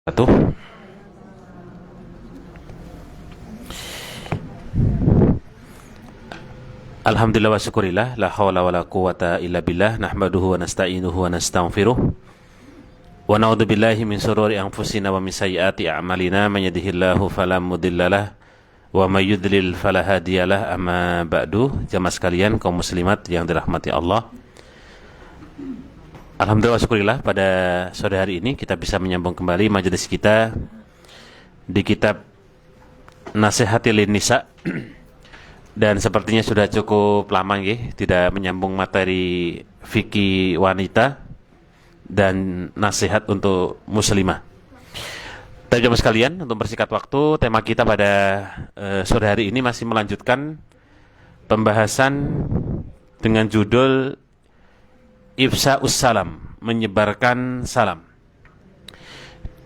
Satu. Alhamdulillah wa syukurillah, la hawla wa la quwata illa billah, nahmaduhu wa nasta'inuhu wa nastaghfiruh wa na'udzu billahi min shururi anfusina wa min sayyiati a'malina, man yahdihillahu fala mudhillalah wa may yudlil fala hadiyalah. Amma ba'du. Jamaah sekalian, kaum muslimat yang dirahmati Allah, alhamdulillah wa syukurillah, pada sore hari ini kita bisa menyambung kembali majelis kita di kitab Nasihatil Nisa. Dan sepertinya sudah cukup lama tidak menyambung materi fikih wanita dan nasihat untuk muslimah. Teman-teman sekalian, untuk bersingkat waktu, tema kita pada sore hari ini masih melanjutkan pembahasan dengan judul Ifsa'us Salam, menyebarkan salam.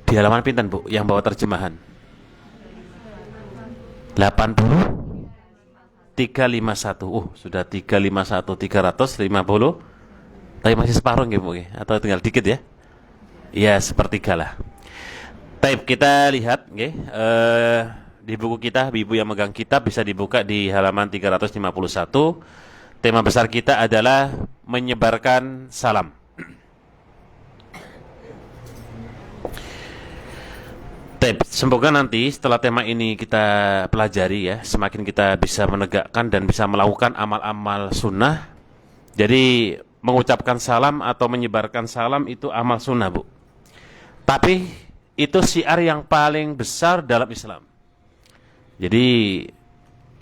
Di halaman pinten, Bu, yang bawa terjemahan? 351. Sudah 351, 350. Tapi masih separuh nggih, Bu, atau tinggal dikit ya? Ya, sepertiga lah. Baik, kita lihat nggih, di buku kita, ibu yang megang kitab bisa dibuka di halaman 351. Tema besar kita adalah menyebarkan salam. Semoga nanti setelah tema ini kita pelajari ya, semakin kita bisa menegakkan dan bisa melakukan amal-amal sunnah. Jadi mengucapkan salam atau menyebarkan salam itu amal sunnah, Bu. Tapi itu syiar yang paling besar dalam Islam. Jadi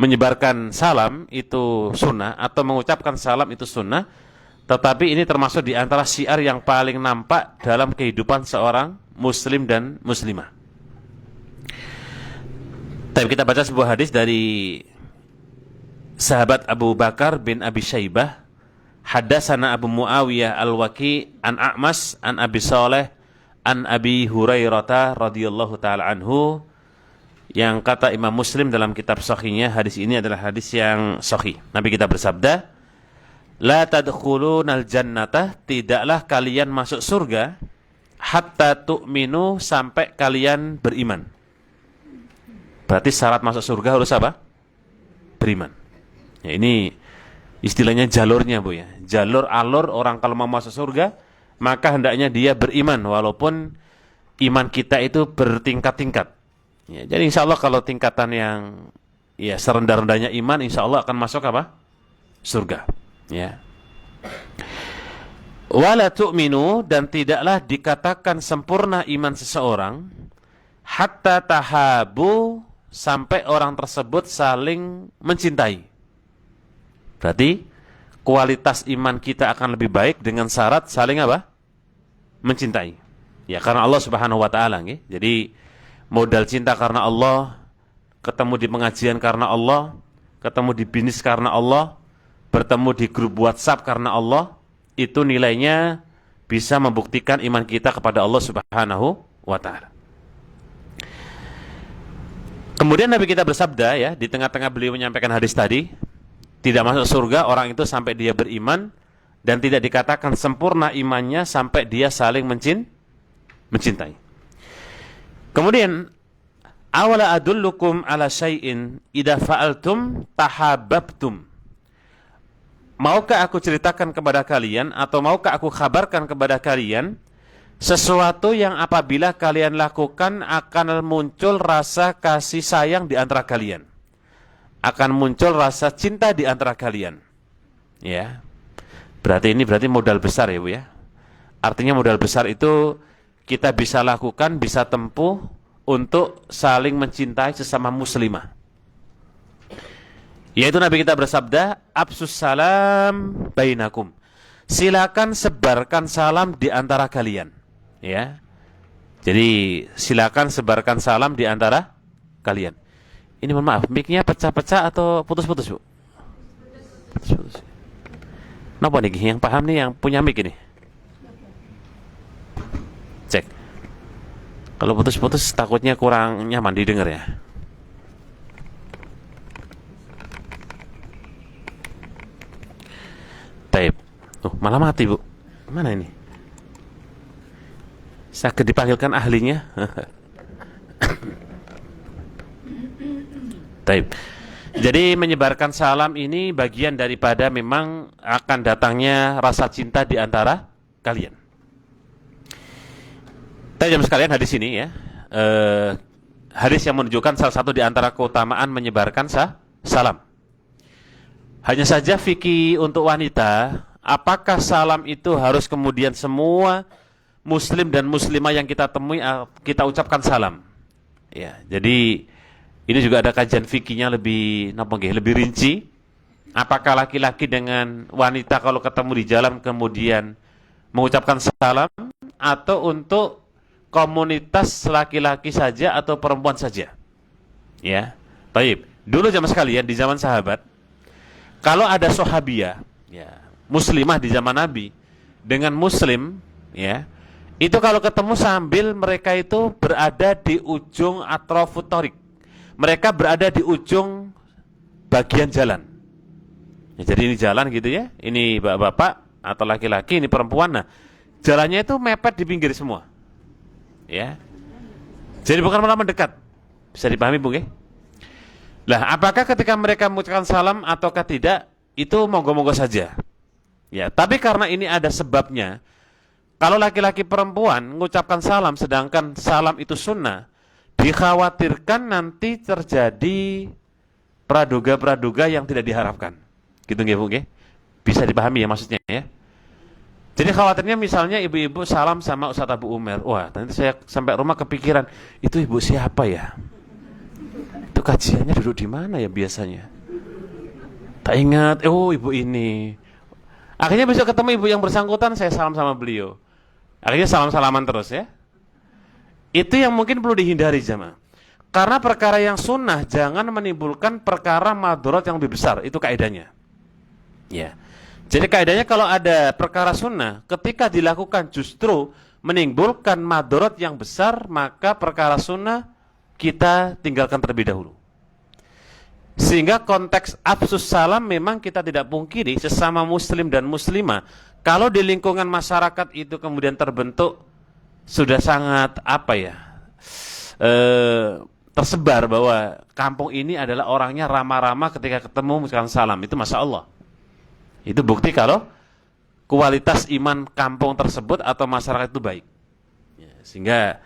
menyebarkan salam itu sunnah atau mengucapkan salam itu sunnah, tetapi ini termasuk di antara syiar yang paling nampak dalam kehidupan seorang muslim dan muslimah. Tapi kita baca sebuah hadis dari sahabat Abu Bakar bin Abi Syaibah. Haddatsana Abu Muawiyah Al-Waqi an A'mas an Abi Saleh an Abi Hurairah radhiyallahu taala anhu, yang kata Imam Muslim dalam kitab sahihnya, hadis ini adalah hadis yang sahih. Nabi kita bersabda, la tadkhulunal jannata, tidaklah kalian masuk surga, hatta tu'minu, sampai kalian beriman. Berarti syarat masuk surga harus apa? Beriman. Ya, ini istilahnya jalurnya, Bu ya. Jalur alur orang kalau mau masuk surga, maka hendaknya dia beriman, walaupun iman kita itu bertingkat-tingkat. Ya, jadi insya Allah kalau tingkatan yang ya serendah-rendahnya iman, insya Allah akan masuk apa? Surga. Ya. Wala tu'minu, dan tidaklah dikatakan sempurna iman seseorang, hatta tahabu, sampai orang tersebut saling mencintai. Berarti kualitas iman kita akan lebih baik dengan syarat saling apa? Mencintai. Ya, karena Allah Subhanahu wa taala nggih. Jadi modal cinta karena Allah, ketemu di pengajian karena Allah, ketemu di bisnis karena Allah, bertemu di grup WhatsApp karena Allah, itu nilainya bisa membuktikan iman kita kepada Allah Subhanahu wa taala. Kemudian Nabi kita bersabda ya, di tengah-tengah beliau menyampaikan hadis tadi, tidak masuk surga orang itu sampai dia beriman, dan tidak dikatakan sempurna imannya sampai dia saling mencintai. Kemudian, awala adullukum ala syai'in idza fa'altum tahabbabtum. Maukah aku ceritakan kepada kalian, atau maukah aku kabarkan kepada kalian sesuatu yang apabila kalian lakukan akan muncul rasa kasih sayang di antara kalian, akan muncul rasa cinta di antara kalian. Ya, berarti modal besar ya, Bu ya. Artinya modal besar itu kita bisa lakukan, bisa tempuh untuk saling mencintai sesama muslimah. Yaitu Nabi kita bersabda, absus salam bainakum. Silakan sebarkan salam di antara kalian. Ya. Jadi silakan sebarkan salam di antara kalian. Ini mohon maaf, mic-nya pecah-pecah atau putus-putus, Bu? Putus-putus. Napa nih yang paham nih, yang punya mic ini? Cek. Kalau putus-putus takutnya kurang nyaman didengar ya. Tape. Malah mati, Bu. Mana ini? Sakit dipanggilkan ahlinya. Taib. Jadi menyebarkan salam ini bagian daripada memang akan datangnya rasa cinta di antara kalian. Tajam sekalian hadis ini ya. Hadis yang menunjukkan salah satu di antara keutamaan menyebarkan salam. Hanya saja fikih untuk wanita, apakah salam itu harus kemudian semua muslim dan muslimah yang kita temui kita ucapkan salam? Ya, jadi ini juga ada kajian fikihnya lebih rinci. Apakah laki-laki dengan wanita kalau ketemu di jalan kemudian mengucapkan salam, atau untuk komunitas laki-laki saja atau perempuan saja? Ya, baik. Dulu zaman sekalian di zaman sahabat, kalau ada sahabiah, ya, muslimah di zaman Nabi dengan muslim, ya, itu kalau ketemu sambil mereka itu berada di ujung atrafut thoriq. Mereka berada di ujung bagian jalan. Ya, jadi ini jalan gitu ya. Ini bapak-bapak atau laki-laki, ini perempuan. Nah, jalannya itu mepet di pinggir semua. Ya. Jadi bukan malah mendekat. Bisa dipahami, Bung, ya? Lah, apakah ketika mereka mengucapkan salam ataukah tidak? Itu monggo-monggo saja. Ya, tapi karena ini ada sebabnya. Kalau laki-laki perempuan mengucapkan salam sedangkan salam itu sunnah, dikhawatirkan nanti terjadi praduga-praduga yang tidak diharapkan. Gitu nggih, Bu, nggih? Bisa dipahami ya maksudnya ya. Jadi khawatirnya misalnya ibu-ibu salam sama Ustaz Abu Umar. Wah, nanti saya sampai rumah kepikiran, itu ibu siapa ya? Itu kajiannya duduk di mana ya biasanya? Tak ingat, oh ibu ini. Akhirnya besok ketemu ibu yang bersangkutan, saya salam sama beliau. Akhirnya salam-salaman terus ya. Itu yang mungkin perlu dihindari jamaah. Karena perkara yang sunnah jangan menimbulkan perkara madharat yang lebih besar. Itu kaidahnya. Ya. Jadi kaidahnya kalau ada perkara sunnah, ketika dilakukan justru menimbulkan madharat yang besar, maka perkara sunnah kita tinggalkan terlebih dahulu. Sehingga konteks afsus salam memang kita tidak pungkiri sesama muslim dan muslimah. Kalau di lingkungan masyarakat itu kemudian terbentuk sudah sangat tersebar bahwa kampung ini adalah orangnya ramah-ramah ketika ketemu mengucapkan salam, itu masya Allah. Itu bukti kalau kualitas iman kampung tersebut atau masyarakat itu baik. Ya, sehingga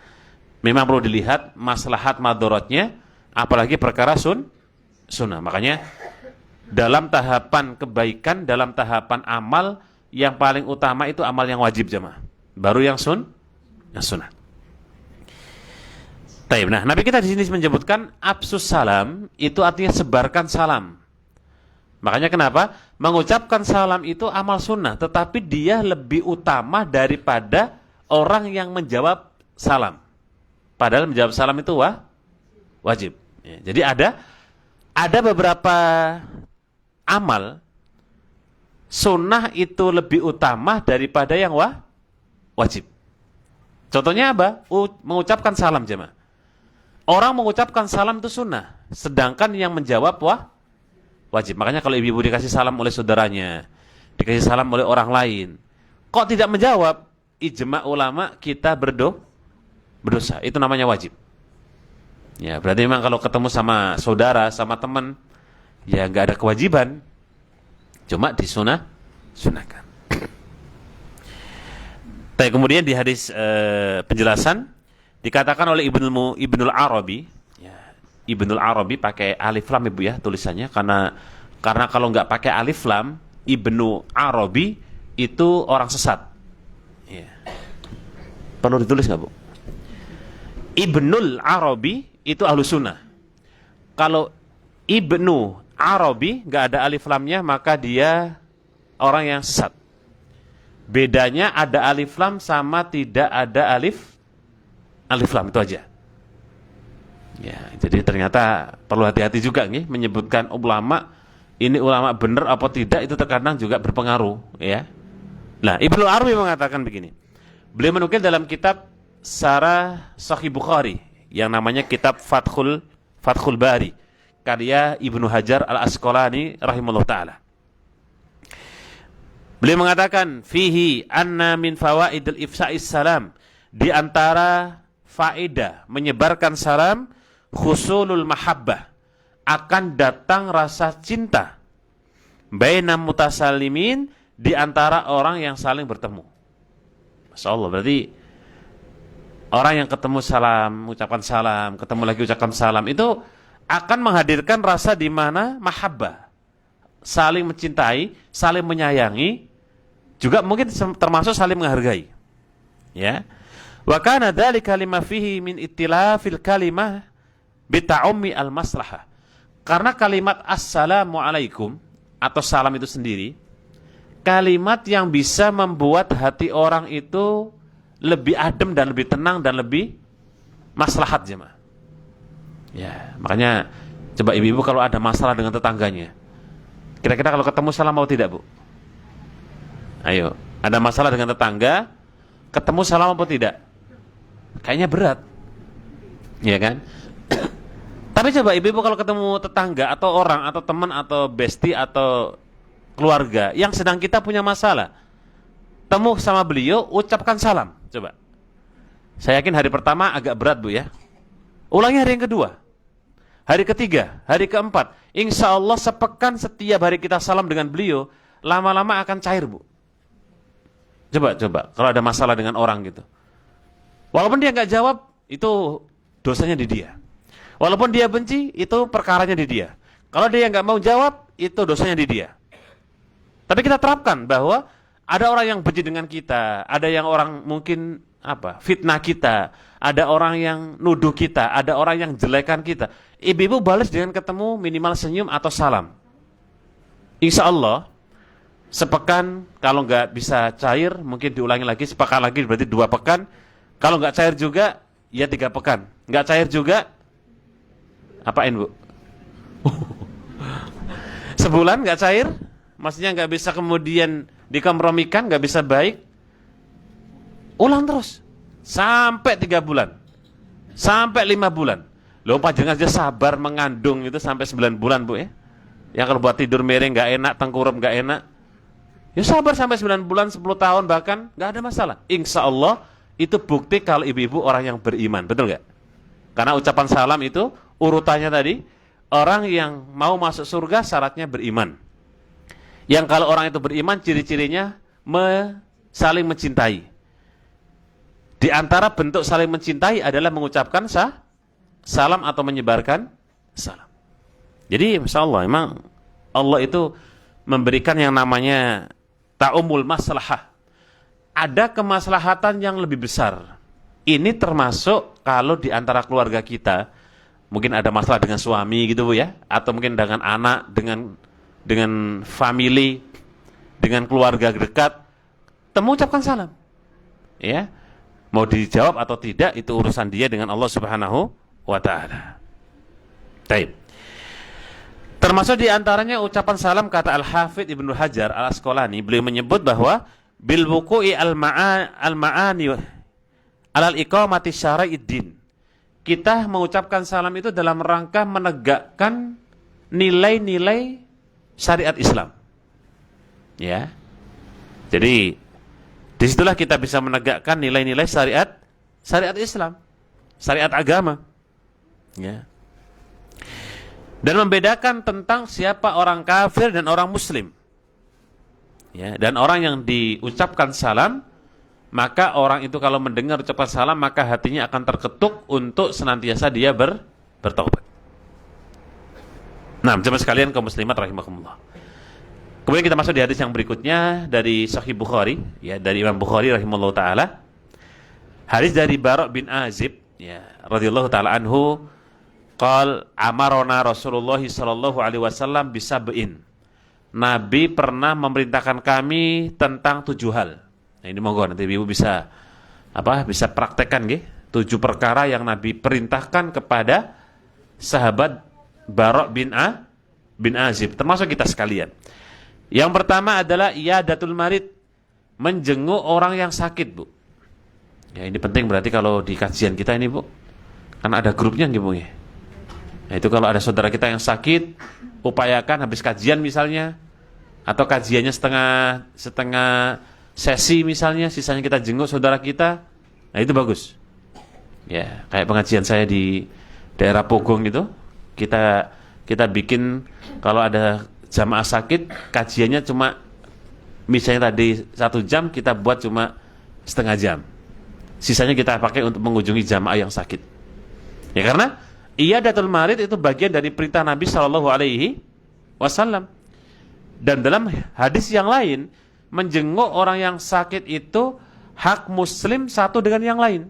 memang perlu dilihat maslahat madharatnya, apalagi perkara sunnah. Makanya dalam tahapan kebaikan, dalam tahapan amal, yang paling utama itu amal yang wajib jamaah. Baru yang sunnah. Taib. Nah, Nabi kita di sini menyebutkan afsus salam itu artinya sebarkan salam. Makanya kenapa? Mengucapkan salam itu amal sunnah, tetapi dia lebih utama daripada orang yang menjawab salam. Padahal menjawab salam itu wajib. Ya, jadi ada beberapa amal sunnah itu lebih utama daripada yang wajib. Contohnya apa? Mengucapkan salam jemaah. Orang mengucapkan salam itu sunnah, sedangkan yang menjawab wajib. Makanya kalau ibu-ibu dikasih salam oleh saudaranya, dikasih salam oleh orang lain, kok tidak menjawab, ijma ulama kita berdosa. Itu namanya wajib. Ya, berarti memang kalau ketemu sama saudara, sama teman, ya nggak ada kewajiban, cuma disunahkan. Tapi kemudian di hadis penjelasan dikatakan oleh Ibnul Arabi, ya, Ibnul Arabi pakai alif lam ibu ya tulisannya, karena kalau nggak pakai alif lam, Ibnu Arabi itu orang sesat. Ya. Perlu ditulis nggak, Bu? Ibnul Arabi itu ahlu sunnah. Kalau Ibnu Arabi nggak ada alif lamnya, maka dia orang yang sesat. Bedanya ada alif lam sama tidak ada alif lam, itu aja. Ya, jadi ternyata perlu hati-hati juga nih menyebutkan ulama, ini ulama benar apa tidak, itu terkadang juga berpengaruh, ya. Nah, Ibnu Arabi mengatakan begini. Beliau menukil dalam kitab Syarah Sahih Bukhari yang namanya kitab Fathul Bari karya Ibnu Hajar Al-Asqalani rahimahullah taala. Beliau mengatakan fihi anna min fawaidil ifsa'is salam, di antara faedah menyebarkan salam husulul mahabbah, akan datang rasa cinta baina mutasalimin, di antara orang yang saling bertemu. Masya Allah, berarti orang yang ketemu salam, ucapan salam, ketemu lagi ucapan salam, itu akan menghadirkan rasa di mana mahabbah, saling mencintai, saling menyayangi, juga mungkin termasuk saling menghargai. Ya. Wa kana dzalika lima fihi min ittilafil kalimah bi ta'ummi al-maslahah. Karena kalimat assalamu alaikum atau salam itu sendiri kalimat yang bisa membuat hati orang itu lebih adem dan lebih tenang dan lebih maslahat, jemaah. Ya, makanya coba ibu-ibu kalau ada masalah dengan tetangganya, kira-kira kalau ketemu salam mau tidak, Bu? Ayo, ada masalah dengan tetangga, ketemu salam apa tidak? Kayaknya berat, ya kan? Tapi coba ibu-ibu kalau ketemu tetangga atau orang atau teman atau bestie atau keluarga yang sedang kita punya masalah, temu sama beliau, ucapkan salam. Coba. Saya yakin hari pertama agak berat, Bu, ya. Ulangi hari yang kedua, hari ketiga, hari keempat. Insya Allah sepekan setiap hari kita salam dengan beliau, lama-lama akan cair, Bu. Coba kalau ada masalah dengan orang gitu, walaupun dia nggak jawab, itu dosanya di dia. Walaupun dia benci, itu perkaranya di dia. Kalau dia nggak mau jawab, itu dosanya di dia. Tapi kita terapkan bahwa ada orang yang benci dengan kita, ada yang orang mungkin fitnah kita, ada orang yang nuduh kita, ada orang yang jelekan kita. Ibu-ibu balas dengan ketemu minimal senyum atau salam. Insya Allah sepekan, kalau nggak bisa cair mungkin diulangi lagi, sepekan lagi berarti 2 pekan. Kalau nggak cair juga ya 3 pekan. Nggak cair juga apain, Bu? Sebulan nggak cair, maksudnya nggak bisa kemudian dikompromikan, nggak bisa baik, ulang terus sampai 3 bulan, sampai 5 bulan. Loh, panjenengan aja sabar mengandung itu sampai 9 bulan, Bu, ya. Yang kalau buat tidur miring nggak enak, tengkurap nggak enak, ya sabar sampai 9 bulan, 10 tahun bahkan, nggak ada masalah. Insya Allah itu bukti kalau ibu-ibu orang yang beriman, betul nggak? Karena ucapan salam itu urutannya tadi, orang yang mau masuk surga syaratnya beriman. Yang kalau orang itu beriman, ciri-cirinya saling mencintai. Di antara bentuk saling mencintai adalah mengucapkan salam atau menyebarkan salam. Jadi Masya Allah, memang Allah itu memberikan yang namanya ta'umul maslahah. Ada kemaslahatan yang lebih besar. Ini termasuk kalau di antara keluarga kita, mungkin ada masalah dengan suami gitu, Bu, ya, atau mungkin dengan anak, dengan family, dengan keluarga dekat, temu ucapkan salam. Ya. Mau dijawab atau tidak itu urusan dia dengan Allah Subhanahu wa taala. Baik. Termasuk di antaranya ucapan salam, kata Al-Hafidz Ibnu Hajar Al-Asqalani, beliau menyebut bahwa bil wuqu'i al-ma'ani alal iqamati syara'iddin. Kita mengucapkan salam itu dalam rangka menegakkan nilai-nilai syariat Islam. Ya. Jadi disitulah kita bisa menegakkan nilai-nilai syariat Islam, syariat agama. Ya. Dan membedakan tentang siapa orang kafir dan orang muslim. Ya, dan orang yang diucapkan salam, maka orang itu kalau mendengar ucapan salam, maka hatinya akan terketuk untuk senantiasa dia bertaubat. Nah, jemaah sekalian kaum muslimat rahimakumullah. Kemudian kita masuk di hadis yang berikutnya dari Sahih Bukhari, ya, dari Imam Bukhari rahimahullah taala. Hadis dari Bara' bin Azib, ya, radhiyallahu taala anhu, qal amarona Rasulullah sallallahu alaihi wasallam bisab'in. Nabi pernah memerintahkan kami tentang 7 hal. Nah, ini monggo nanti Ibu bisa bisa praktekkan nggih, 7 perkara yang Nabi perintahkan kepada sahabat Bara' bin Azib, termasuk kita sekalian. Yang pertama adalah iyadatul marid, menjenguk orang yang sakit, Bu. Ya, ini penting berarti kalau di kajian kita ini, Bu. Kan ada grupnya nggih, Bu, ya. Nah, itu kalau ada saudara kita yang sakit, upayakan habis kajian misalnya, atau kajiannya setengah sesi misalnya, sisanya kita jenguk saudara kita, Nah, itu bagus. Ya, kayak pengajian saya di daerah Pogong itu, kita bikin kalau ada jamaah sakit, kajiannya cuma misalnya tadi 1 jam, kita buat cuma setengah jam. Sisanya kita pakai untuk mengunjungi jamaah yang sakit. Ya, karena iyadatul marid itu bagian dari perintah Nabi Shallallahu Alaihi Wasallam. Dan dalam hadis yang lain, menjenguk orang yang sakit itu hak muslim satu dengan yang lain.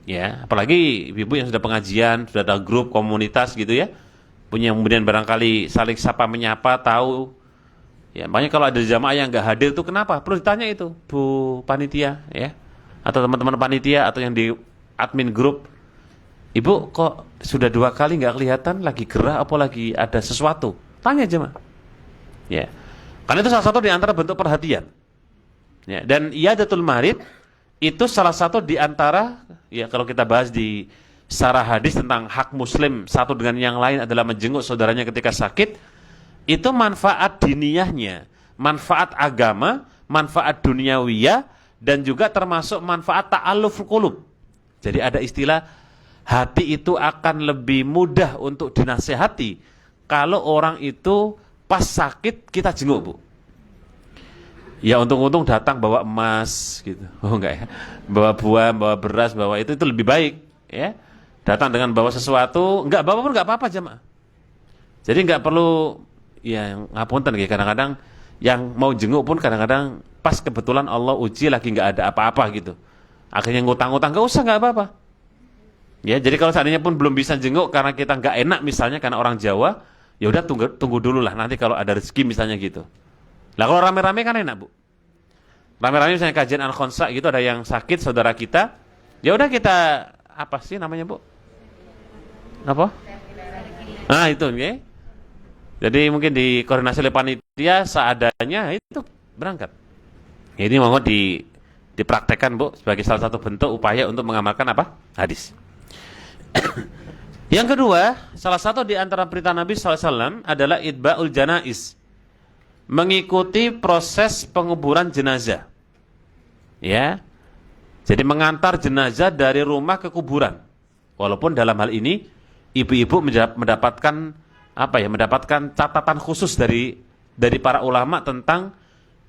Ya, apalagi ibu yang sudah pengajian, sudah ada grup komunitas gitu ya, punya kemudian barangkali saling sapa menyapa, tahu. Ya, makanya kalau ada jamaah yang nggak hadir itu kenapa? Perlu ditanya itu, Bu Panitia, ya, atau teman-teman panitia atau yang di admin grup. Ibu kok sudah 2 kali nggak kelihatan, lagi gerah apa lagi ada sesuatu? Tanya jemaah. Ya, karena itu salah satu di antara bentuk perhatian. Ya, dan iyadatul marid itu salah satu di antara, ya kalau kita bahas di syarah hadis tentang hak muslim satu dengan yang lain adalah menjenguk saudaranya ketika sakit, itu manfaat diniyahnya, manfaat agama, manfaat duniawiyah, dan juga termasuk manfaat ta'aluf qulub. Jadi ada istilah, hati itu akan lebih mudah untuk dinasehati kalau orang itu pas sakit kita jenguk, Bu. Ya untung-untung datang bawa emas gitu. Oh enggak ya. Bawa buah, bawa beras, bawa itu lebih baik, ya. Datang dengan bawa sesuatu, enggak bawa pun enggak apa-apa jemaah. Jadi enggak perlu ya ngapunten ya, kadang-kadang yang mau jenguk pun kadang-kadang pas kebetulan Allah uji lagi enggak ada apa-apa gitu. Akhirnya ngutang-ngutang, enggak usah, enggak apa-apa. Ya, jadi kalau seandainya pun belum bisa jenguk karena kita enggak enak misalnya karena orang Jawa, ya udah tunggu dulu lah, nanti kalau ada rezeki misalnya gitu. Lah kalau rame-rame kan enak, Bu. Rame-rame misalnya kajian Al-Khonsa gitu, ada yang sakit saudara kita, ya udah kita apa sih namanya, Bu? Apa? Nah, itu ya. Jadi mungkin dikoordinasi oleh panitia seadanya itu berangkat. Ya, ini mohon dipraktekkan, Bu, sebagai salah satu bentuk upaya untuk mengamalkan apa? Hadis. Yang kedua, salah satu di antara perintah Nabi SAW adalah itba'ul janaiz, mengikuti proses penguburan jenazah. Ya, jadi mengantar jenazah dari rumah ke kuburan. Walaupun dalam hal ini ibu-ibu mendapatkan apa ya? Mendapatkan catatan khusus dari para ulama tentang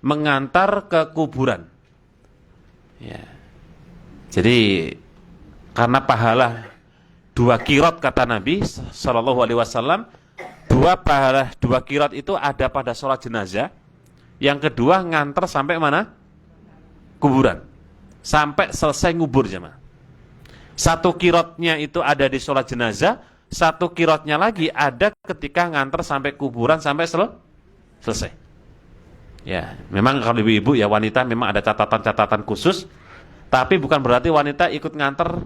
mengantar ke kuburan. Ya, jadi karena pahala 2 qirot kata Nabi Shallallahu Alaihi Wasallam, 2 qirot itu ada pada sholat jenazah. Yang kedua nganter sampai mana? Kuburan. Sampai selesai ngubur jemaah. 1 qirotnya itu ada di sholat jenazah, 1 qirotnya lagi ada ketika nganter sampai kuburan sampai selesai. Ya, memang kalau ibu-ibu ya wanita memang ada catatan-catatan khusus, tapi bukan berarti wanita ikut nganter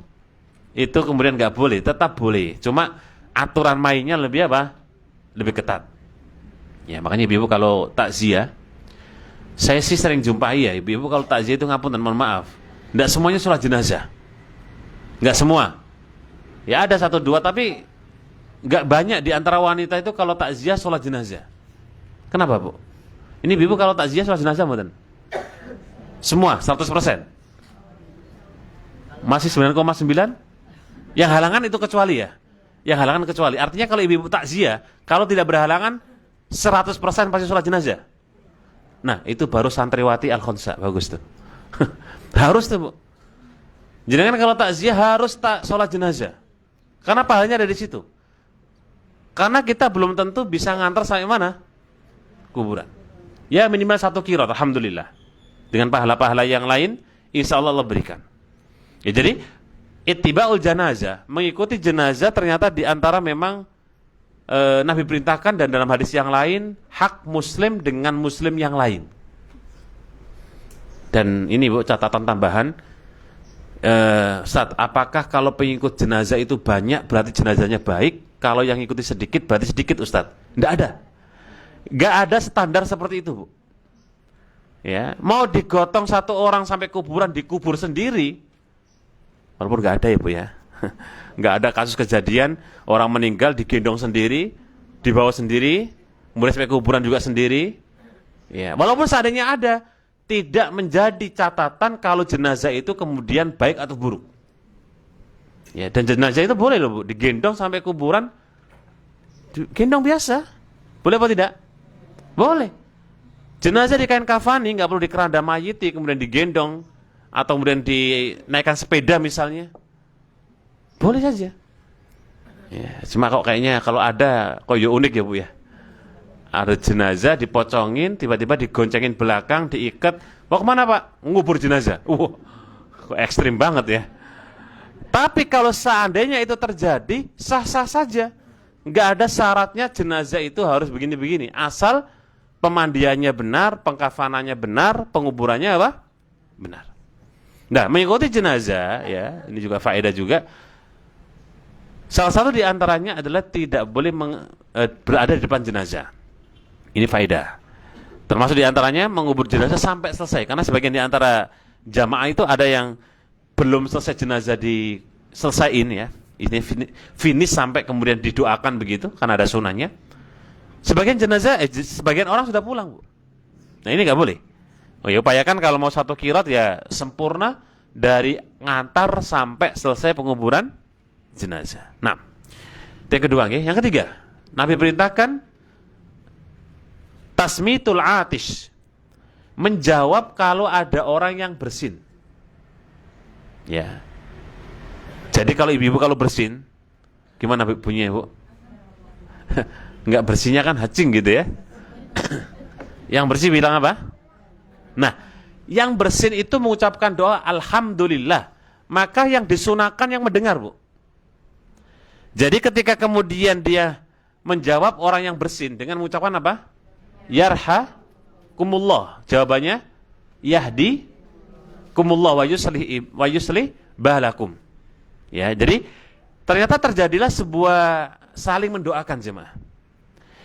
itu kemudian nggak boleh, tetap boleh. Cuma aturan mainnya lebih apa? Lebih ketat. Ya, makanya ibu-ibu kalau takziah, saya sih sering jumpai ya, ibu-ibu kalau takziah itu ngapunten, mohon maaf, enggak semuanya sholat jenazah. Enggak semua. Ya ada 1-2, tapi enggak banyak di antara wanita itu kalau takziah sholat jenazah. Kenapa, Bu? Ini ibu kalau takziah sholat jenazah mboten? Semua 100%. Masih 9,9? Yang halangan itu kecuali ya. Yang halangan kecuali. Artinya kalau ibu-ibu takziah, kalau tidak berhalangan 100% pasti sholat jenazah. Nah, itu baru santriwati Al-Khonsa, bagus tuh. Harus tuh, Bu. Jadi kan kalau takziah harus sholat jenazah. Karena pahalanya ada di situ. Karena kita belum tentu bisa ngantar sampai mana? Kuburan. Ya minimal 1 qirot, alhamdulillah. Dengan pahala-pahala yang lain, insya Allah Allah berikan. Ya, jadi ittiba'ul janazah, mengikuti jenazah ternyata di antara memang Nabi perintahkan, dan dalam hadis yang lain hak muslim dengan muslim yang lain. Dan ini, Bu, catatan tambahan, Ustaz, apakah kalau pengikut jenazah itu banyak berarti jenazahnya baik? Kalau yang ikuti sedikit berarti sedikit, Ustaz? Tidak ada. Nggak ada standar seperti itu, Bu. Ya, mau digotong 1 orang sampai kuburan, dikubur sendiri, walaupun nggak ada ya, Bu ya. Nggak ada kasus kejadian orang meninggal digendong sendiri, dibawa sendiri, kemudian sampai kuburan juga sendiri. Ya, walaupun seandainya ada, tidak menjadi catatan kalau jenazah itu kemudian baik atau buruk. Ya, dan jenazah itu boleh loh Bu, digendong sampai kuburan, gendong biasa. Boleh apa tidak? Boleh. Jenazah di kain kafani, nggak perlu dikeranda mayiti, kemudian digendong, atau kemudian dinaikkan sepeda misalnya. Boleh saja. Ya, cuma kok kayaknya kalau ada, kok ya unik ya Bu ya. Ada jenazah dipocongin, tiba-tiba digoncengin belakang, diikat. Mau kemana Pak? Ngubur jenazah. Kok ekstrim banget ya. Tapi kalau seandainya itu terjadi, sah-sah saja. Nggak ada syaratnya jenazah itu harus begini-begini. Asal pemandiannya benar, pengkafanannya benar, penguburannya apa? Benar. Nah, mengikuti jenazah, ya, ini juga faedah juga. Salah satu di antaranya adalah tidak boleh berada di depan jenazah. Ini faedah. Termasuk di antaranya mengubur jenazah sampai selesai. Karena sebagian di antara jamaah itu ada yang belum selesai jenazah diselesaiin ya. Ini finish sampai kemudian didoakan begitu, karena ada sunahnya. Sebagian jenazah, sebagian orang sudah pulang Bu. Nah ini nggak boleh. Oh ya, upayakan kalau mau satu kirot ya sempurna dari ngantar sampai selesai penguburan jenazah. Nah, yang kedua, yang ketiga, Nabi perintahkan tasmitul atish, menjawab kalau ada orang yang bersin. Ya. Jadi kalau ibu-ibu kalau bersin, gimana bunyinya Bu? Enggak bersihnya kan hacing gitu ya. Yang bersih bilang apa? Nah, yang bersin itu mengucapkan doa alhamdulillah. Maka yang disunahkan yang mendengar Bu. Jadi ketika kemudian dia menjawab orang yang bersin dengan mengucapkan apa? Yarhakumullah. Jawabannya yahdi kumullah wa yuslih balakum. Ya, jadi ternyata terjadilah sebuah saling mendoakan jemaah.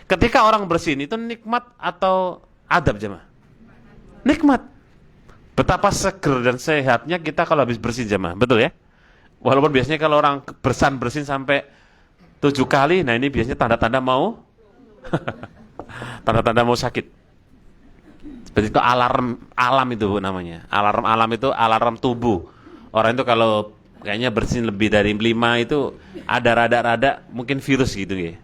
Ketika orang bersin itu nikmat atau adab jemaah? Nikmat. Betapa seger dan sehatnya kita kalau habis bersin jemaah, betul ya? Walaupun biasanya kalau orang bersin sampai 7 kali, nah ini biasanya tanda-tanda mau tanda-tanda mau sakit. Seperti itu alam itu Bu namanya. Alarm itu alarm tubuh. Orang itu kalau kayaknya bersin lebih dari 5 itu ada rada-rada mungkin virus gitu ya.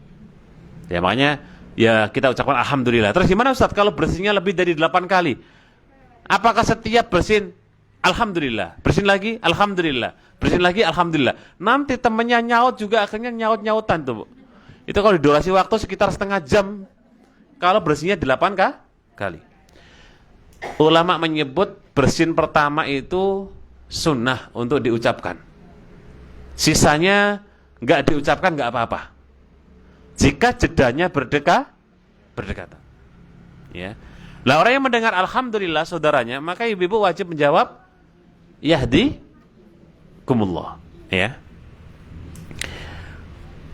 Ya makanya ya kita ucapkan alhamdulillah. Terus gimana Ustaz kalau bersinnya lebih dari 8 kali? Apakah setiap bersin alhamdulillah, bersin lagi alhamdulillah, bersin lagi alhamdulillah? Nanti temennya nyaut juga akhirnya nyaut-nyautan tuh Bu. Itu kalau durasi waktu sekitar setengah jam kalau bersinnya 8 kali. Ulama menyebut bersin pertama itu sunnah untuk diucapkan. Sisanya nggak diucapkan nggak apa-apa. Jika jedanya berdekatan. Ya. Lah orang yang mendengar alhamdulillah saudaranya, maka ibu-ibu wajib menjawab yahdi kumullah. Ya.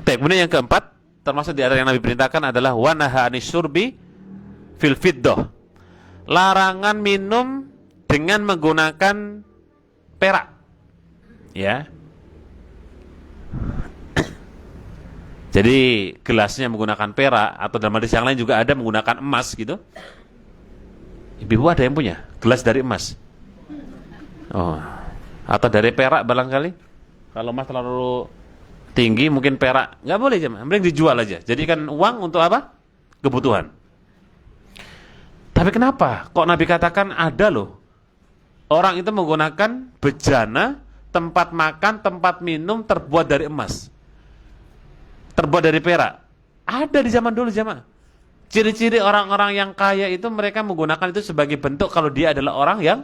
Kemudian yang keempat, termasuk di antara yang Nabi perintahkan adalah wanaha anisyurbi fil fiddah. Larangan minum dengan menggunakan perak. Ya. Jadi gelasnya menggunakan perak atau dalam hadis yang lain juga ada menggunakan emas gitu. Ibu ada yang punya gelas dari emas. Oh. Atau dari perak barangkali. Kalau emas terlalu tinggi mungkin perak nggak boleh jemaah, mending dijual aja. Jadikan uang untuk apa? Kebutuhan. Tapi kenapa? Kok Nabi katakan ada loh orang itu menggunakan bejana, tempat makan, tempat minum terbuat dari emas, terbuat dari perak. Ada di zaman dulu jemaah. Ciri-ciri orang-orang yang kaya itu mereka menggunakan itu sebagai bentuk kalau dia adalah orang yang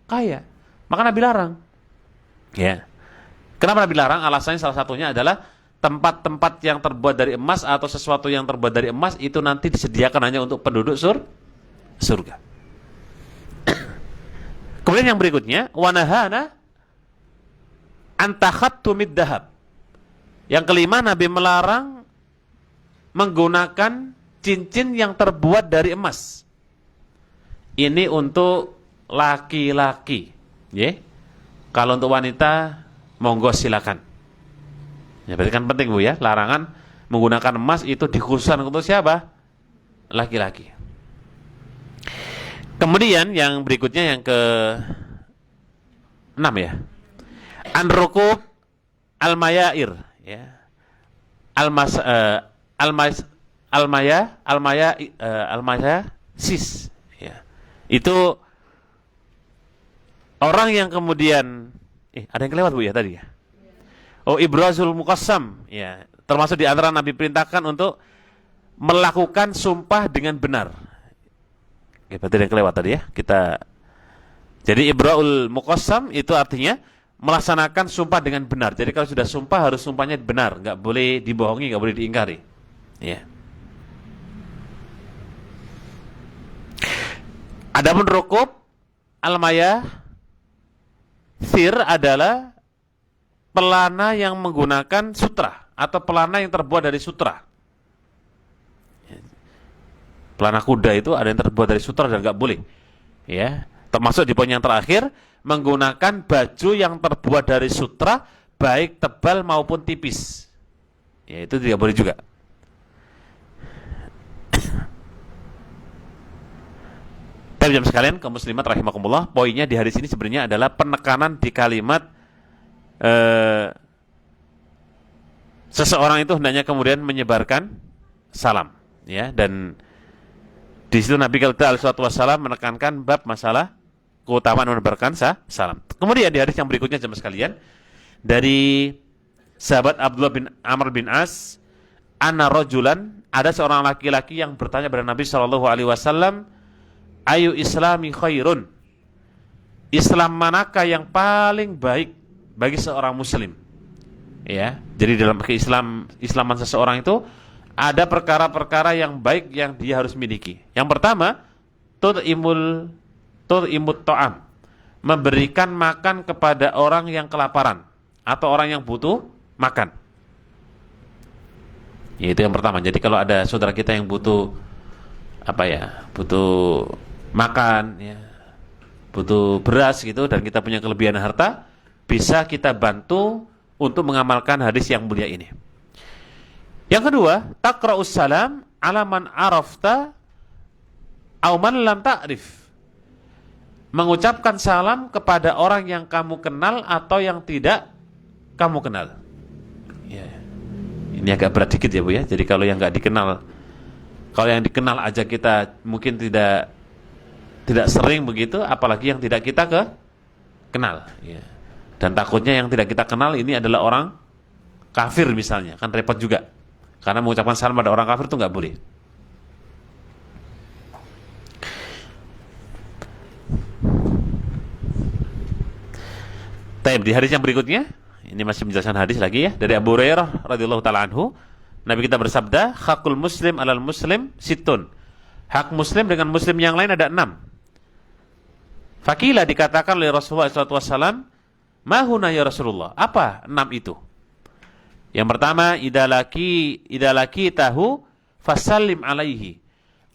kaya. Maka Nabi larang. Ya. Kenapa Nabi larang? Alasannya salah satunya adalah tempat-tempat yang terbuat dari emas atau sesuatu yang terbuat dari emas itu nanti disediakan hanya untuk penduduk surga. Kemudian yang berikutnya, wanahana antakhattumid dahab. Yang kelima, Nabi melarang menggunakan cincin yang terbuat dari emas. Ini untuk laki-laki, ya. Kalau untuk wanita, monggo silakan. Ya, berarti kan penting Bu ya, larangan menggunakan emas itu dikhususkan untuk siapa? Laki-laki. Kemudian yang berikutnya yang ke 6 ya. An-rukub al-mayair ya. Almas almas almaya sis ya. Itu orang yang kemudian ada yang kelewat Bu ya tadi ya. Oh, ibrazul muqassam ya. Termasuk di antara Nabi perintahkan untuk melakukan sumpah dengan benar. Oke, berarti ada yang kelewat tadi ya. Jadi ibraul muqassam itu artinya melaksanakan sumpah dengan benar. Jadi kalau sudah sumpah harus sumpahnya benar, nggak boleh dibohongi, nggak boleh diingkari. Ya. Adapun rukub al-maya sir adalah pelana yang menggunakan sutra atau pelana yang terbuat dari sutra. Pelana kuda itu ada yang terbuat dari sutra dan nggak boleh. Ya, termasuk di poin yang terakhir menggunakan baju yang terbuat dari sutra baik tebal maupun tipis. Ya, itu tidak boleh juga. Tapi jam sekalian kaum muslimat rahimakumullah, poinnya di hadis ini sebenarnya adalah penekanan di kalimat seseorang itu hendaknya kemudian menyebarkan salam, ya, dan di situ Nabi kita alaihi wasallam menekankan bab masalah keutamaan menebarkan salam. Kemudian di hadis yang berikutnya jemaah sekalian dari sahabat Abdullah bin Amr bin As, anna rajulan, ada seorang laki-laki yang bertanya kepada Nabi sallallahu alaihi wasallam, ayu islami khairun? Islam manakah yang paling baik bagi seorang muslim? Ya, jadi dalam Islaman seseorang itu ada perkara-perkara yang baik yang dia harus miliki. Yang pertama, tud'imut ta'am, memberikan makan kepada orang yang kelaparan atau orang yang butuh makan. Ya, itu yang pertama. Jadi kalau ada saudara kita yang butuh butuh makan, ya, butuh beras gitu, dan kita punya kelebihan harta, bisa kita bantu untuk mengamalkan hadis yang mulia ini. Yang kedua, taqra'us salam ala man arafta aw man lam ta'rif. Mengucapkan salam kepada orang yang kamu kenal atau yang tidak kamu kenal. Ya. Ini agak berat dikit ya Bu ya. Jadi kalau yang nggak dikenal, kalau yang dikenal aja kita mungkin tidak sering begitu, apalagi yang tidak kita kenal. Ya. Dan takutnya yang tidak kita kenal ini adalah orang kafir misalnya, kan repot juga. Karena mengucapkan salam pada orang kafir itu nggak boleh. Di hadis yang berikutnya, ini masih menjelaskan hadis lagi ya, dari Abu Hurairah radhiyallahu taala anhu, Nabi kita bersabda, hakul muslim alal muslim situn. Hak muslim dengan muslim yang lain ada 6. Fakila, dikatakan oleh Rasulullah SAW, mahuna ya Rasulullah, apa 6 itu? Yang pertama, idalaki tahu fasallim alaihi.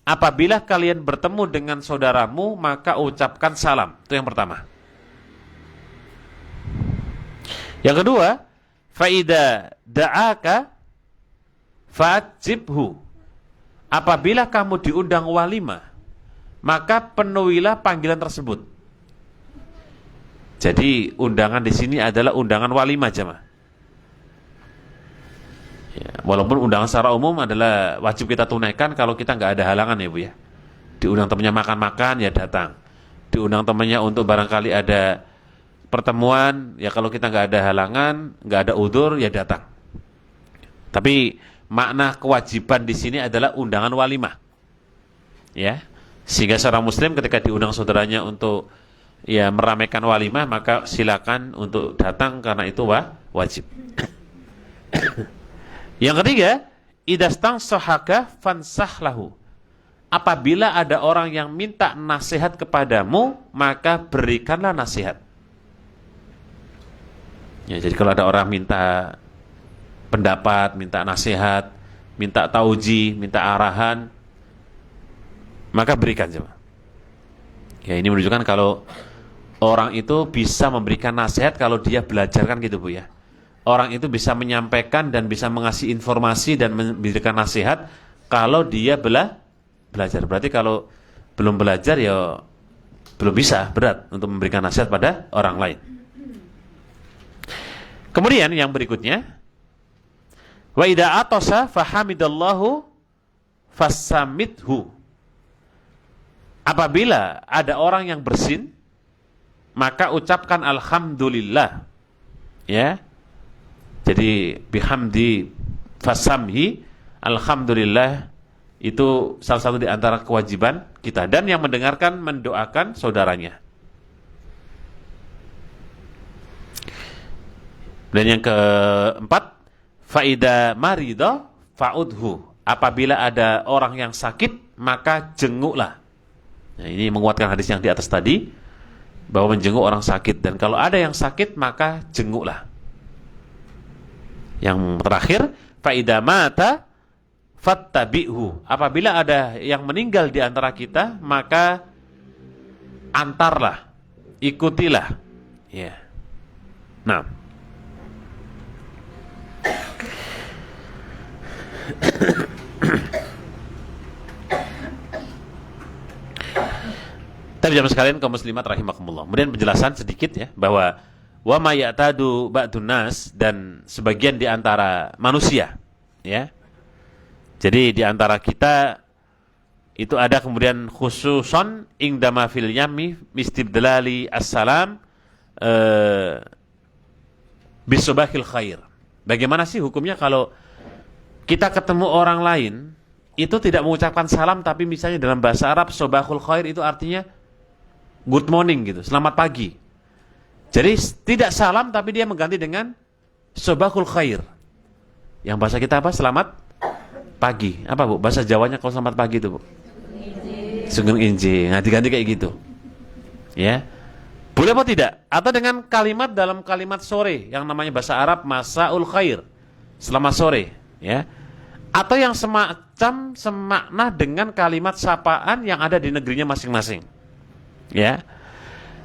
Apabila kalian bertemu dengan saudaramu, maka ucapkan salam. Itu yang pertama. Yang kedua, faida da'aka fa'ajibhu. Apabila kamu diundang walimah, maka penuhilah panggilan tersebut. Jadi undangan di sini adalah undangan walimah jemaah. Ya, walaupun undangan secara umum adalah wajib kita tunaikan kalau kita nggak ada halangan ya Bu ya. Diundang temannya makan-makan ya datang. Diundang temannya untuk barangkali ada pertemuan ya, kalau kita nggak ada halangan, nggak ada udzur ya datang. Tapi makna kewajiban di sini adalah undangan walimah. Ya. Sehingga seorang muslim ketika diundang saudaranya untuk ya meramaikan walimah, maka silakan untuk datang karena itu wajib. Yang ketiga, idastang sohaka fansahlahu. Apabila ada orang yang minta nasihat kepadamu, maka berikanlah nasihat. Ya, jadi kalau ada orang minta pendapat, minta nasihat, minta tauji, minta arahan, maka berikan coba. Ya, ini menunjukkan kalau orang itu bisa memberikan nasihat kalau dia belajar, kan gitu Bu ya. Orang itu bisa menyampaikan dan bisa mengasih informasi dan memberikan nasihat kalau dia belajar. Berarti kalau belum belajar ya belum bisa, berat untuk memberikan nasihat pada orang lain. Kemudian yang berikutnya, wa idza atasa fahamidallahu fasamithu. Apabila ada orang yang bersin, maka ucapkan alhamdulillah. Ya. Jadi bihamdi fasamhi, alhamdulillah, itu salah satu di antara kewajiban kita. Dan yang mendengarkan mendoakan saudaranya. Dan yang keempat, faida marido fa'udhu. Apabila ada orang yang sakit, maka jenguklah. Nah, ini menguatkan hadis yang di atas tadi, bahwa menjenguk orang sakit. Dan kalau ada yang sakit, maka jenguklah. Yang terakhir, faida mata fattabi'hu. Apabila ada yang meninggal di antara kita, maka antarlah, ikutilah. Ya. Nah. Tapi jamaah sekalian kaum muslimat rahimakumullah. Kemudian penjelasan sedikit ya, bahwa wa ma ya'tadu ba'dun nas, dan sebagian di antara manusia, ya. Jadi di antara kita itu ada kemudian khususon ingdama fil yami mistibdalali assalam bisobahil khair. Bagaimana sih hukumnya kalau kita ketemu orang lain itu tidak mengucapkan salam, tapi misalnya dalam bahasa Arab sobahul khair itu artinya good morning gitu, selamat pagi. Jadi tidak salam tapi dia mengganti dengan sobahul khair. Yang bahasa kita apa? Selamat pagi. Apa Bu? Bahasa Jawanya kalau selamat pagi itu Bu? Sugeng inji. Nah diganti kayak gitu. Ya. Boleh apa tidak? Atau dengan kalimat dalam kalimat sore yang namanya bahasa Arab masaul khair. Selamat sore, ya. Atau yang semacam semakna dengan kalimat sapaan yang ada di negerinya masing-masing. Ya.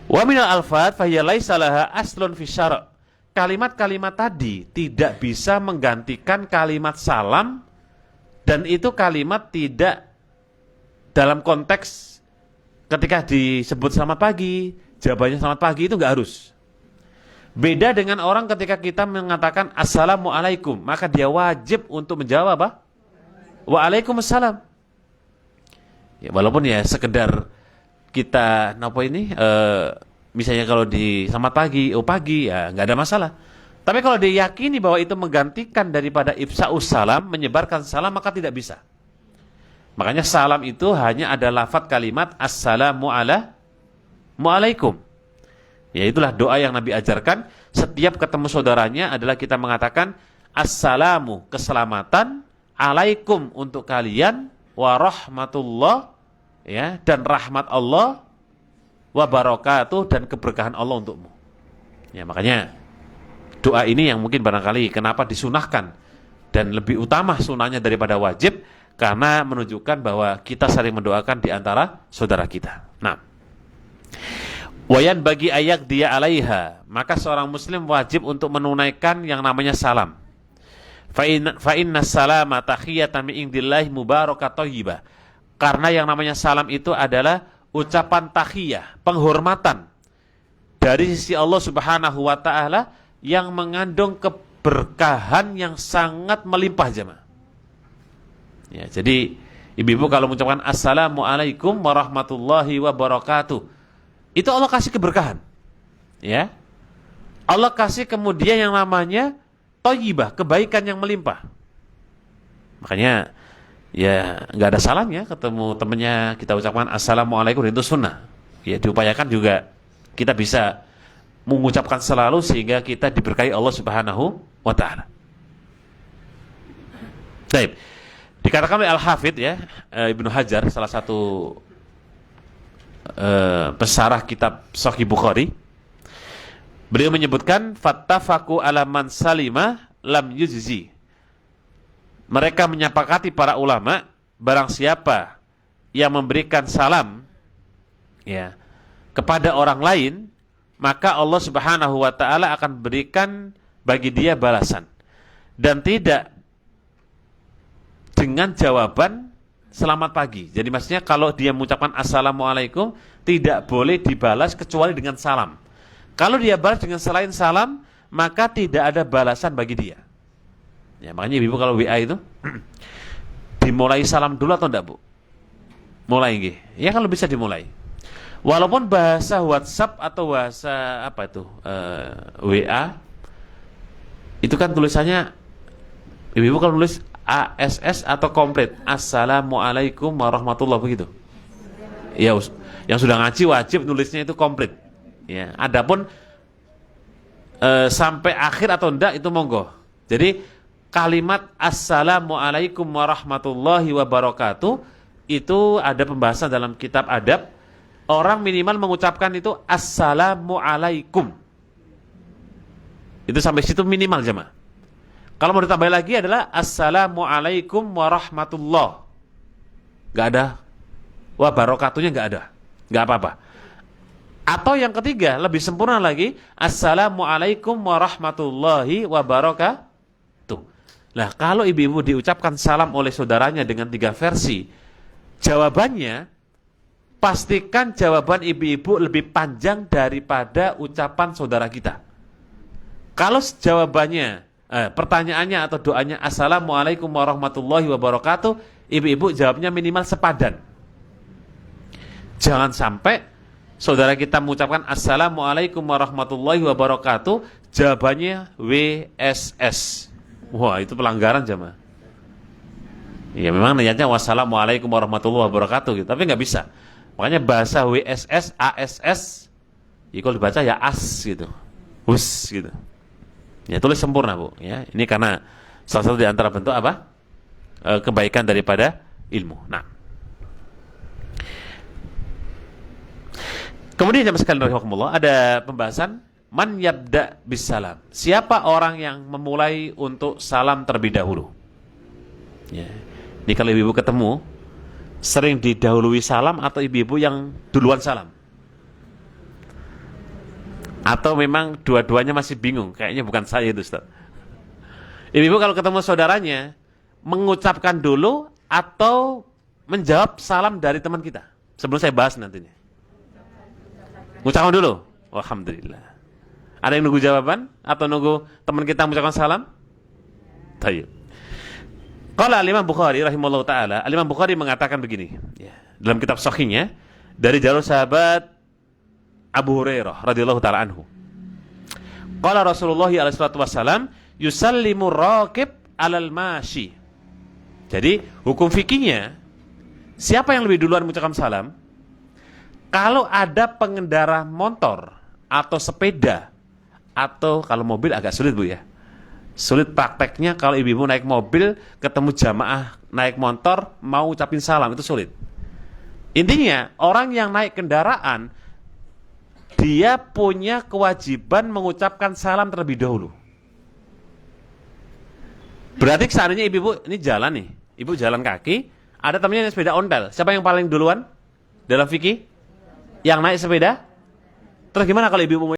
Wa minal alfat fa hiya laisa laha aslun fi syara'. Kalimat-kalimat tadi tidak bisa menggantikan kalimat salam, dan itu kalimat tidak dalam konteks ketika disebut selamat pagi, jawabannya selamat pagi itu enggak harus. Beda dengan orang ketika kita mengatakan assalamualaikum, maka dia wajib untuk menjawab apa? Waalaikumsalam. Ya, walaupun ya sekedar kita misalnya kalau di selamat pagi, oh pagi, ya nggak ada masalah. Tapi kalau diyakini bahwa itu menggantikan daripada ifsa'us salam, menyebarkan salam, maka tidak bisa. Makanya salam itu hanya ada lafadz kalimat assalamu alaikum. Ya itulah doa yang Nabi ajarkan. Setiap ketemu saudaranya adalah kita mengatakan assalamu, keselamatan, alaikum untuk kalian, wa rahmatullah, ya, dan rahmat Allah, wa barakatuh, dan keberkahan Allah untukmu. Ya, makanya doa ini yang mungkin barangkali kenapa disunahkan dan lebih utama sunahnya daripada wajib, karena menunjukkan bahwa kita saling mendoakan di antara saudara kita. Nah, wayan bagi ayak dia alaiha, maka seorang muslim wajib untuk menunaikan yang namanya salam. Fa inna salama tahiyatan min indillahi mubarakah thayyibah. Karena yang namanya salam itu adalah ucapan tahiyah, penghormatan dari sisi Allah Subhanahu wa taala yang mengandung keberkahan yang sangat melimpah jemaah. Ya, jadi ibu-ibu kalau mengucapkan assalamualaikum warahmatullahi wabarakatuh, itu Allah kasih keberkahan. Ya. Allah kasih kemudian yang namanya thayyibah, kebaikan yang melimpah. Makanya ya nggak ada salahnya ketemu temannya kita ucapkan assalamualaikum, itu sunnah. Ya diupayakan juga kita bisa mengucapkan selalu sehingga kita diberkahi Allah Subhanahu wa taala. Baik. Dikatakan oleh Al-Hafidz ya, Ibnu Hajar, salah satu pesarah kitab Sahih Bukhari. Beliau menyebutkan fattafaku ala man salima lam yujzi. Mereka menyepakati para ulama, barang siapa yang memberikan salam ya kepada orang lain, maka Allah Subhanahu wa taala akan berikan bagi dia balasan, dan tidak dengan jawaban selamat pagi. Jadi maksudnya kalau dia mengucapkan assalamualaikum, tidak boleh dibalas kecuali dengan salam. Kalau dia balas dengan selain salam, maka tidak ada balasan bagi dia. Ya, makanya ibu kalau WA itu dimulai salam dulu atau enggak, Bu? Mulai nggih. Ya kalau bisa dimulai. Walaupun bahasa WhatsApp atau bahasa apa itu? WA itu kan tulisannya ibu kalau nulis ASS atau komplit Assalamualaikum warahmatullahi begitu. Ya, yang sudah ngaji wajib nulisnya itu komplit. Ya, adapun sampai akhir atau enggak itu monggo. Jadi kalimat Assalamualaikum warahmatullahi wabarakatuh itu ada pembahasan dalam kitab adab. Orang minimal mengucapkan itu Assalamualaikum. Itu sampai situ minimal jemaah. Kalau mau ditambah lagi adalah Assalamualaikum warahmatullah. Gak ada. Wah barokatuhnya gak ada. Gak apa-apa. Atau yang ketiga, lebih sempurna lagi, Assalamualaikum warahmatullahi wabarakatuh. Nah, kalau ibu-ibu diucapkan salam oleh saudaranya dengan 3 versi, jawabannya, pastikan jawaban ibu-ibu lebih panjang daripada ucapan saudara kita. Kalau jawabannya, pertanyaannya atau doanya Assalamualaikum warahmatullahi wabarakatuh, ibu-ibu jawabnya minimal sepadan. Jangan sampai saudara kita mengucapkan Assalamualaikum warahmatullahi wabarakatuh, jawabannya WSS. Wah, itu pelanggaran jemaah. Ya memang niatnya wassalamualaikum warahmatullahi wabarakatuh gitu, tapi nggak bisa. Makanya bahasa WSS, ASS, ya kalau dibaca ya as gitu, hus gitu. Ya tulis sempurna Bu. Ya ini karena salah satu di antara bentuk apa? Kebaikan daripada ilmu. Nah, kemudian jemaah sekalian rahimakumullah, ada pembahasan man yabda bisalam. Siapa orang yang memulai untuk salam terlebih dahulu? Ya. Ini kalau ibu-ibu ketemu, sering didahului salam atau ibu-ibu yang duluan salam? Atau memang dua-duanya masih bingung? Kayaknya bukan saya itu, Ustaz. Ibu-ibu kalau ketemu saudaranya, mengucapkan dulu atau menjawab salam dari teman kita? Sebelum saya bahas nantinya. Ucapkan dulu. Alhamdulillah. Ada yang nunggu jawaban? Atau nunggu teman kita mengucapkan salam? Tayyib. Qala al-Imam Bukhari rahimahullah ta'ala, al-Imam Bukhari mengatakan begini, ya, dalam kitab sahihnya, dari jalur sahabat Abu Hurairah radhiyallahu ta'ala anhu. Qala Rasulullah alaihi salatu wassalam, yusallimu raqib alal mashi. Jadi, hukum fikihnya, siapa yang lebih duluan mengucapkan salam? Kalau ada pengendara motor atau sepeda, atau kalau mobil agak sulit Bu ya. Sulit prakteknya kalau ibu-ibu naik mobil, ketemu jamaah naik motor, mau ucapin salam, itu sulit. Intinya, orang yang naik kendaraan, dia punya kewajiban mengucapkan salam terlebih dahulu. Berarti seandainya ibu-ibu, ini jalan nih, ibu jalan kaki, ada temennya yang sepeda ontel. Siapa yang paling duluan dalam fikih? Yang naik sepeda? Terus gimana kalau ibu-ibu